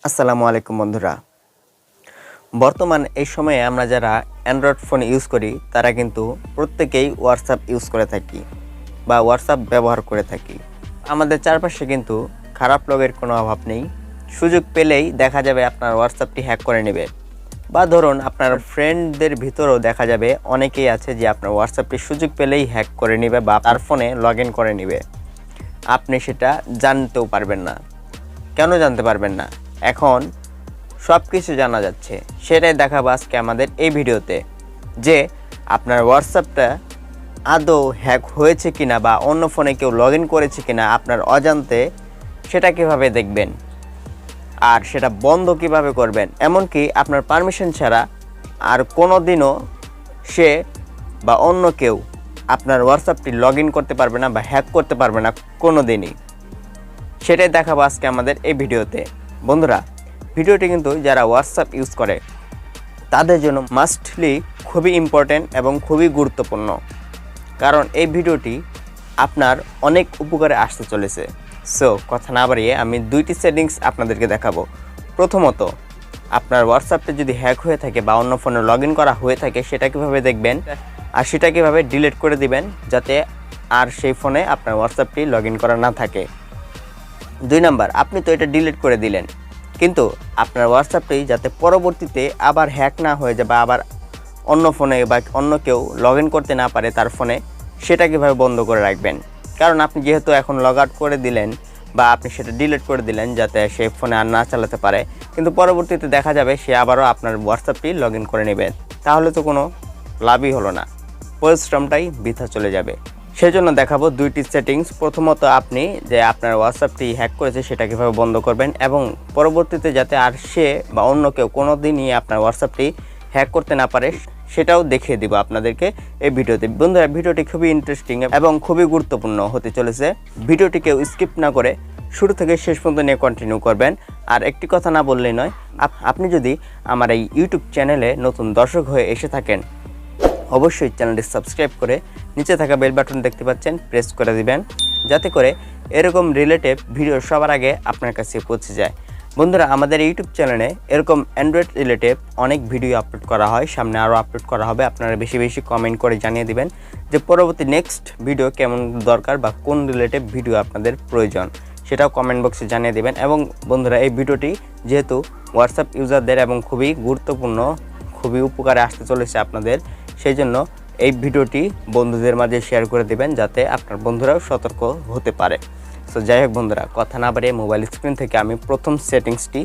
আসসালামু আলাইকুম বন্ধুরা। বর্তমান এই সময়ে আমরা যারা অ্যান্ড্রয়েড ফোন ইউজ করি তারা কিন্তু প্রত্যেকেই হোয়াটসঅ্যাপ ইউজ করে থাকি বা হোয়াটসঅ্যাপ ব্যবহার করে থাকি। আমাদের চারপাশে কিন্তু খারাপ লোকের কোনো অভাব নেই। সুযোগ পেলেই দেখা যাবে আপনার হোয়াটসঅ্যাপটি হ্যাক করে নেবে, বা ধরুন আপনার ফ্রেন্ডদের ভিতরেও দেখা যাবে অনেকেই আছে যে আপনার হোয়াটসঅ্যাপটি সুযোগ পেলেই হ্যাক করে নেবে বা তার ফোনে লগ ইন করে নেবে। আপনি সেটা জানতেও পারবেন না। কেন জানতে পারবেন না? এখন সব কিছু জানা যাচ্ছে, সেটাই দেখাবো আজকে আমাদের এই ভিডিওতে, যে আপনার হোয়াটসঅ্যাপটা আদৌ হ্যাক হয়েছে কিনা বা অন্য ফোনে কেউ লগ ইন করেছে কিনা আপনার অজান্তে, সেটা কিভাবে দেখবেন আর সেটা বন্ধ কিভাবে করবেন। এমনকি আপনার পারমিশন ছাড়া আর কোনো দিনও সে বা অন্য কেউ আপনার হোয়াটসঅ্যাপটি লগ ইন করতে পারবে না বা হ্যাক করতে পারবে না কোনো দিনই। সেটাই দেখাবো আজকে আমাদের এই ভিডিওতে। বন্ধুরা, ভিডিওটি কিন্তু যারা হোয়াটসঅ্যাপ ইউজ করে তাদের জন্য মাস্টলি খুবই ইম্পর্ট্যান্ট এবং খুবই গুরুত্বপূর্ণ, কারণ এই ভিডিওটি আপনার অনেক উপকারে আসতে চলেছে। সো কথা না বাড়িয়ে আমি দুইটি সেটিংস আপনাদেরকে দেখাবো। প্রথমত, আপনার হোয়াটসঅ্যাপটা যদি হ্যাক হয়ে থাকে বা অন্য ফোনে লগ ইন করা হয়ে থাকে সেটা কীভাবে দেখবেন আর সেটা কীভাবে ডিলিট করে দিবেন যাতে আর সেই ফোনে আপনার হোয়াটসঅ্যাপটি লগ ইন করা না থাকে। 2 নাম্বার, আপনি তো এটা ডিলিট করে দিলেন, কিন্তু আপনার হোয়াটসঅ্যাপটি যাতে পরবর্তীতে আবার হ্যাক না হয়ে যায় বা আবার অন্য ফোনে বা অন্য কেউ লগ ইন করতে না পারে তার ফোনে, সেটা কীভাবে বন্ধ করে রাখবেন। কারণ আপনি যেহেতু এখন লগ আউট করে দিলেন বা আপনি সেটা ডিলিট করে দিলেন যাতে সেই ফোনে আর না চালাতে পারে, কিন্তু পরবর্তীতে দেখা যাবে সে আবারও আপনার হোয়াটসঅ্যাপটি লগ ইন করে নেবে, তাহলে তো কোনো লাভই হলো না, পরিশ্রমটাই বৃথা চলে যাবে। সেজন্য দেখাবো দুইটি সেটিংস। প্রথমত, আপনি যে আপনার হোয়াটসঅ্যাপটি হ্যাক করেছে সেটা কীভাবে বন্ধ করবেন, এবং পরবর্তীতে যাতে আর সে বা অন্য কেউ কোনো দিনই আপনার হোয়াটসঅ্যাপটি হ্যাক করতে না পারে সেটাও দেখিয়ে দিব আপনাদেরকে এই ভিডিওতে। বন্ধুরা, ভিডিওটি খুবই ইন্টারেস্টিং এবং খুবই গুরুত্বপূর্ণ হতে চলেছে। ভিডিওটি কেউ স্কিপ না করে শুরু থেকে শেষ পর্যন্ত নিয়ে কন্টিনিউ করবেন। আর একটি কথা না বললেই নয়, আপনি যদি আমার এই ইউটিউব চ্যানেলে নতুন দর্শক হয়ে এসে থাকেন, অবশ্যই চ্যানেলটি সাবস্ক্রাইব করে নিচে থাকা বেল বাটন দেখতে পাচ্ছেন, প্রেস করে দিবেন, যাতে করে এরকম রিলেটেড ভিডিও সবার আগে আপনার কাছে পৌঁছে যায়। বন্ধুরা, আমাদের ইউটিউব চ্যানেলে এরকম অ্যান্ড্রয়েড রিলেটেড অনেক ভিডিও আপলোড করা হয়, সামনে আরও আপলোড করা হবে। আপনারা বেশি বেশি কমেন্ট করে জানিয়ে দিবেন যে পরবর্তী নেক্সট ভিডিও কেমন দরকার বা কোন রিলেটেড ভিডিও আপনাদের প্রয়োজন, সেটাও কমেন্ট বক্সে জানিয়ে দিবেন। এবং বন্ধুরা, এই ভিডিওটি যেহেতু হোয়াটসঅ্যাপ ইউজারদের এবং খুবই গুরুত্বপূর্ণ, খুবই উপকারে আসতে চলেছে আপনাদের, সেই জন্য এই ভিডিওটি বন্ধুদের মাঝে শেয়ার করে দেবেন যাতে আপনার বন্ধুরাও সতর্ক হতে পারে। সো যাই হোক বন্ধুরা, কথা না বাড়িয়ে মোবাইল স্ক্রিন থেকে আমি প্রথম সেটিংসটি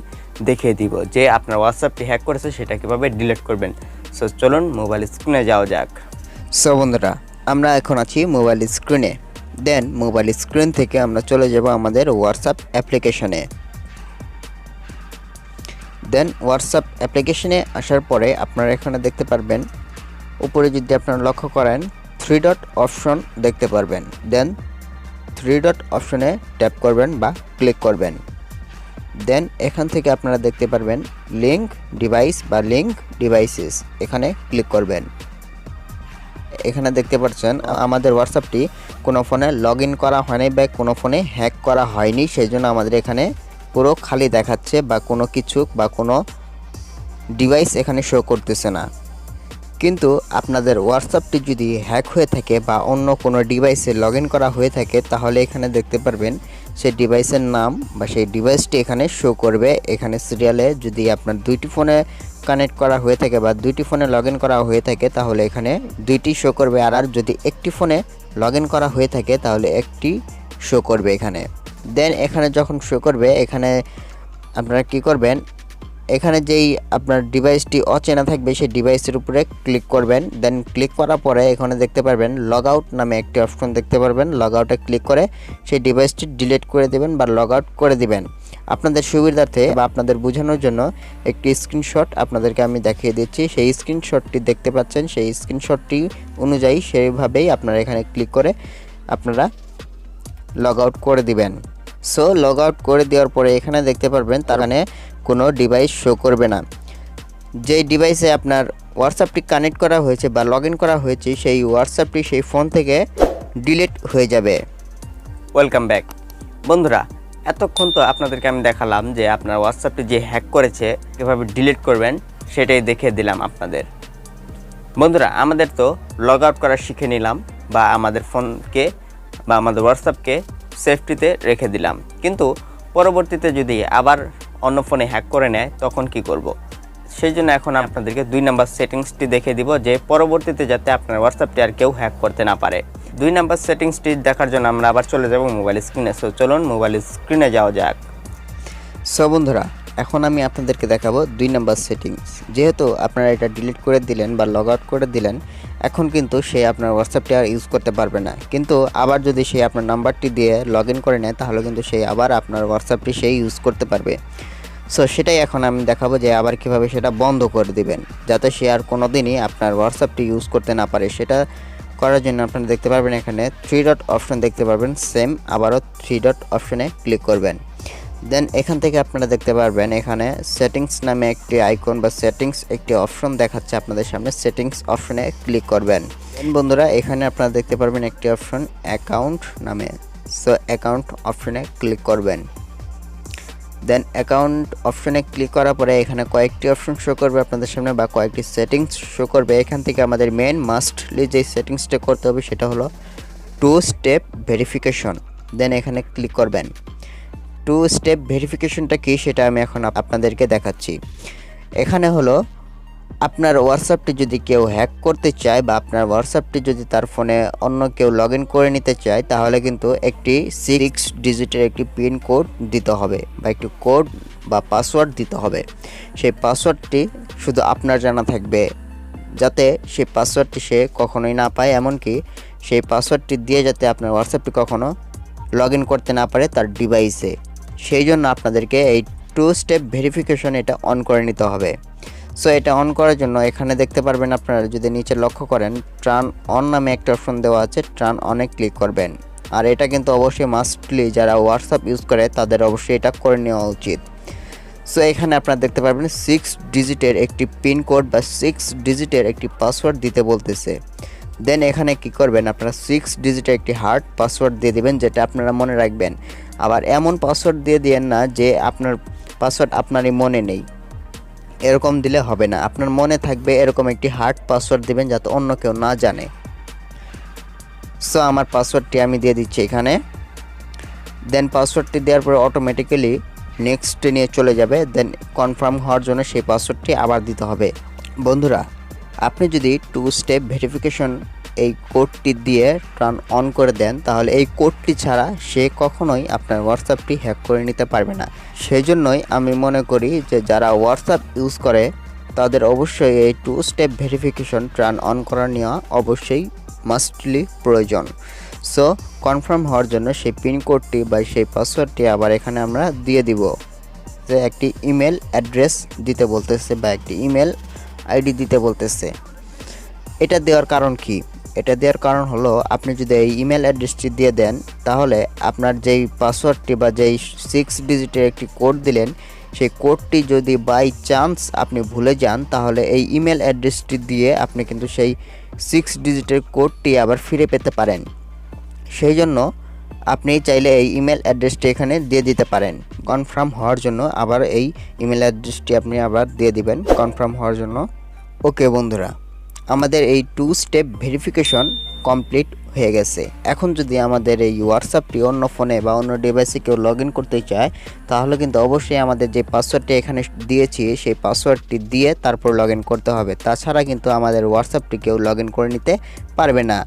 দেখিয়ে দিব যে আপনার হোয়াটসঅ্যাপটি হ্যাক করেছে সেটা কীভাবে ডিলিট করবেন। সো চলুন মোবাইল স্ক্রিনে যাওয়া যাক। সো বন্ধুরা, আমরা এখন আছি মোবাইল স্ক্রিনে। দেন মোবাইল স্ক্রিন থেকে আমরা চলে যাব আমাদের হোয়াটসঅ্যাপ অ্যাপ্লিকেশনে। দেন হোয়াটসঅ্যাপ অ্যাপ্লিকেশনে আসার পরে আপনারা এখানে দেখতে পারবেন, উপরে যদি আপনারা লক্ষ্য করেন 3 ডট অপশন দেখতে পারবেন। দেন 3 ডট অপশনে ট্যাপ করবেন বা ক্লিক করবেন। দেন এখান থেকে আপনারা দেখতে পারবেন লিঙ্ক ডিভাইস বা লিঙ্ক ডিভাইসেস, এখানে ক্লিক করবেন। এখানে দেখতে পাচ্ছেন আমাদের হোয়াটসঅ্যাপটি কোনো ফোনে লগ ইন করা হয়নি বা কোনো ফোনে হ্যাক করা হয়নি, সেই জন্য আমাদের এখানে পুরো খালি দেখাচ্ছে বা কোনো কিছু বা কোনো ডিভাইস এখানে শো করতেছে না। কিন্তু আপনাদের হোয়াটসঅ্যাপটি যদি হ্যাক হয়ে থাকে বা অন্য কোনো ডিভাইসে লগ ইন করা হয়ে থাকে, তাহলে এখানে দেখতে পারবেন সেই ডিভাইসের নাম বা সেই ডিভাইসটি এখানে শো করবে। এখানে সিরিয়ালে যদি আপনার 2টি ফোনে কানেক্ট করা হয়ে থাকে বা 2টি ফোনে লগ ইন করা হয়ে থাকে তাহলে এখানে 2টি শো করবে, আর যদি একটি ফোনে লগ ইন করা হয়ে থাকে তাহলে একটি শো করবে এখানে। দেন এখানে যখন শো করবে, এখানে আপনারা কি করবেন, এখানে যেই আপনার ডিভাইসটি অচেনা থাকবে সেই ডিভাইসের উপরে ক্লিক করবেন। দেন ক্লিক করার পরে এখানে দেখতে পারবেন লগ আউট নামে একটি অপশন দেখতে পারবেন। লগ আউটে ক্লিক করে সেই ডিভাইসটি ডিলিট করে দেবেন বা লগ আউট করে দিবেন। আপনাদের সুবিধার্থে বা আপনাদের বোঝানোর জন্য একটি স্ক্রিনশট আপনাদেরকে আমি দেখিয়ে দিচ্ছি। সেই স্ক্রিনশটটি দেখতে পাচ্ছেন, সেই স্ক্রিনশটটি অনুযায়ী সেইভাবেই আপনারা এখানে ক্লিক করে আপনারা লগ আউট করে দিবেন। সো লগ আউট করে দেওয়ার পরে এখানে দেখতে পারবেন তার মানে কোনো ডিভাইস শো করবে না। যেই ডিভাইসে আপনার হোয়াটসঅ্যাপটি কানেক্ট করা হয়েছে বা লগ ইন করা হয়েছে সেই হোয়াটসঅ্যাপটি সেই ফোন থেকে ডিলিট হয়ে যাবে। Welcome back. বন্ধুরা, এতক্ষণ তো আপনাদেরকে আমি দেখালাম যে আপনার হোয়াটসঅ্যাপটি যে হ্যাক করেছে কীভাবে ডিলিট করবেন সেটাই দেখিয়ে দিলাম আপনাদের। বন্ধুরা, আমাদের তো লগ আউট করা শিখে নিলাম বা আমাদের ফোনকে বা আমাদের হোয়াটসঅ্যাপকে সেফটিতে রেখে দিলাম, কিন্তু পরবর্তীতে যদি আবার অন্য ফোনে হ্যাক করে নেয় তখন কি করব। সেই জন্য এখন আপনাদেরকে 2 নাম্বার সেটিংসটি দেখে দিব যে পরবর্তীতে যাতে আপনার হোয়াটসঅ্যাপটি আর কেউ হ্যাক করতে না পারে। 2 নাম্বার সেটিংসটি দেখার জন্য আমরা আবার চলে যাব মোবাইল স্ক্রিনে। সো চলুন মোবাইল স্ক্রিনে যাওয়া যাক। সো বন্ধুরা, এখন আমি আপনাদেরকে দেখাবো 2 নাম্বার সেটিংস। যেহেতু আপনারা এটা ডিলিট করে দিলেন বা লগ আউট করে দিলেন, এখন কিন্তু সে আপনার হোয়াটসঅ্যাপটি আর ইউজ করতে পারবে না। কিন্তু আবার যদি সে আপনার নাম্বারটি দিয়ে লগ ইন করে নেয় তাহলে কিন্তু সে আবার আপনার হোয়াটসঅ্যাপটি সে ইউজ করতে পারবে। সো সেটাই এখন আমি দেখাবো যে আবার কিভাবে সেটা বন্ধ করে দিবেন যাতে সে আর কোনো দিনই আপনার হোয়াটসঅ্যাপটি ইউজ করতে না পারে। সেটা করার জন্য আপনারা দেখতে পারবেন এখানে 3 ডট অপশন দেখতে পারবেন, সেম আবারও 3 ডট অপশনে ক্লিক করবেন। দেন এখান থেকে আপনারা দেখতে পারবেন এখানে সেটিংস নামে একটি আইকন বা সেটিংস একটি অপশন দেখাচ্ছে আপনাদের সামনে, সেটিংস অপশনে ক্লিক করবেন। দেন বন্ধুরা, এখানে আপনারা দেখতে পারবেন একটি অপশন অ্যাকাউন্ট নামে, সো অ্যাকাউন্ট অপশনে ক্লিক করবেন। দেন অ্যাকাউন্ট অপশনে ক্লিক করার পরে এখানে কয়েকটি অপশন শো করবে আপনাদের সামনে বা কয়েকটি সেটিংস শো করবে। এখান থেকে আমাদের মেন মাস্টলি যে সেটিংসটা করতে হবে সেটা হলো 2 স্টেপ ভেরিফিকেশন। দেন এখানে ক্লিক করবেন। 2 স্টেপ ভেরিফিকেশনটা কি সেটা আমি এখন আপনাদেরকে দেখাচ্ছি। এখানে হলো আপনার হোয়াটসঅ্যাপটি যদি কেউ হ্যাক করতে চায় বা আপনার হোয়াটসঅ্যাপটি যদি তার ফোনে অন্য কেউ লগ ইন করে নিতে চায় তাহলে কিন্তু একটি 6 ডিজিটের একটি পিন কোড দিতে হবে বা একটি কোড বা পাসওয়ার্ড দিতে হবে। সেই পাসওয়ার্ডটি শুধু আপনার জানা থাকবে, যাতে সেই পাসওয়ার্ডটি সে কখনোই না পায়, এমনকি সেই পাসওয়ার্ডটি দিয়ে যাতে আপনার হোয়াটসঅ্যাপটি কখনো লগ ইন করতে না পারে তার ডিভাইসে। সেই জন্য আপনাদেরকে এই 2 স্টেপ ভেরিফিকেশন এটা অন করে নিতে হবে। সো এটা অন করার জন্য এখানে দেখতে পারবেন আপনারা যদি নিচে লক্ষ্য করেন টার্ন অন নামে একটা অপশন দেওয়া আছে, টার্ন অনে ক্লিক করবেন। আর এটা কিন্তু অবশ্যই মাস্টলি যারা হোয়াটসঅ্যাপ ইউজ করে তাদের অবশ্যই এটা করে নেওয়া উচিত। সো এখানে আপনারা দেখতে পারবেন 6 ডিজিটের একটি পিন কোড বা 6 ডিজিটের একটি পাসওয়ার্ড দিতে বলতেছে। দেন এখানে কি করবেন, আপনারা 6 ডিজিটের একটি হার্ড পাসওয়ার্ড দিয়ে দিবেন যেটা আপনারা মনে রাখবেন। আবার এমন পাসওয়ার্ড দিয়ে দিয়েন না যে আপনার পাসওয়ার্ড আপনারই মনে নেই, এরকম দিলে হবে না। আপনার মনে থাকবে এরকম একটি হার্ড পাসওয়ার্ড দিবেন যাতে অন্য কেউ না জানে। সো আমার পাসওয়ার্ডটি আমি দিয়ে দিচ্ছি এখানে। দেন পাসওয়ার্ডটি দেওয়ার পরে অটোমেটিক্যালি নেক্সটে নিয়ে চলে যাবে। দেন কনফার্ম হওয়ার জন্য সেই পাসওয়ার্ডটি আবার দিতে হবে। বন্ধুরা, আপনি যদি 2 স্টেপ ভেরিফিকেশন এই কোডটি দিয়ে টার্ন অন করে দেন তাহলে এই কোডটি ছাড়া সে কখনোই আপনার হোয়াটসঅ্যাপটি হ্যাক করে নিতে পারবে না। সেই জন্যই আমি মনে করি যে যারা হোয়াটসঅ্যাপ ইউজ করে তাদের অবশ্যই এই 2 স্টেপ ভেরিফিকেশন টার্ন অন করা নেওয়া অবশ্যই মাস্টলি প্রয়োজন। সো কনফার্ম হওয়ার জন্য সেই পিন কোডটি বা সেই পাসওয়ার্ডটি আবার এখানে আমরা দিয়ে দিব। যে একটি ইমেল অ্যাড্রেস দিতে বলতেছে বা একটি ইমেল আইডি দিতে বলতেছে। এটা দেওয়ার কারণ কি? এটা দেওয়ার কারণ হলো আপনি যদি এই ইমেল অ্যাড্রেসটি দিয়ে দেন তাহলে আপনার যেই পাসওয়ার্ডটি বা যেই 6 ডিজিটের একটি কোড দিলেন সেই কোডটি যদি বাই চান্স আপনি ভুলে যান তাহলে এই ইমেল অ্যাড্রেসটি দিয়ে আপনি কিন্তু সেই 6 ডিজিটের কোডটি আবার ফিরে পেতে পারেন। সেই জন্য আপনি চাইলে এই ইমেল অ্যাড্রেসটি এখানে দিয়ে দিতে পারেন কনফার্ম হওয়ার জন্য। আবার এই ইমেল অ্যাড্রেসটি আপনি আবার দিয়ে দিবেন কনফার্ম হওয়ার জন্য। ওকে বন্ধুরা, আমাদের এই 2 স্টেপ ভেরিফিকেশন কমপ্লিট হয়ে গেছে। এখন যদি আমাদের এই হোয়াটসঅ্যাপটি অন্য ফোনে বা অন্য ডিভাইসে কেউ লগ ইন করতে চায় তাহলে কিন্তু অবশ্যই আমাদের যে পাসওয়ার্ডটি এখানে দিয়েছি সেই পাসওয়ার্ডটি দিয়ে তারপর লগ ইন করতে হবে। তাছাড়া কিন্তু আমাদের হোয়াটসঅ্যাপটি কেউ লগ ইন করে নিতে পারবে না।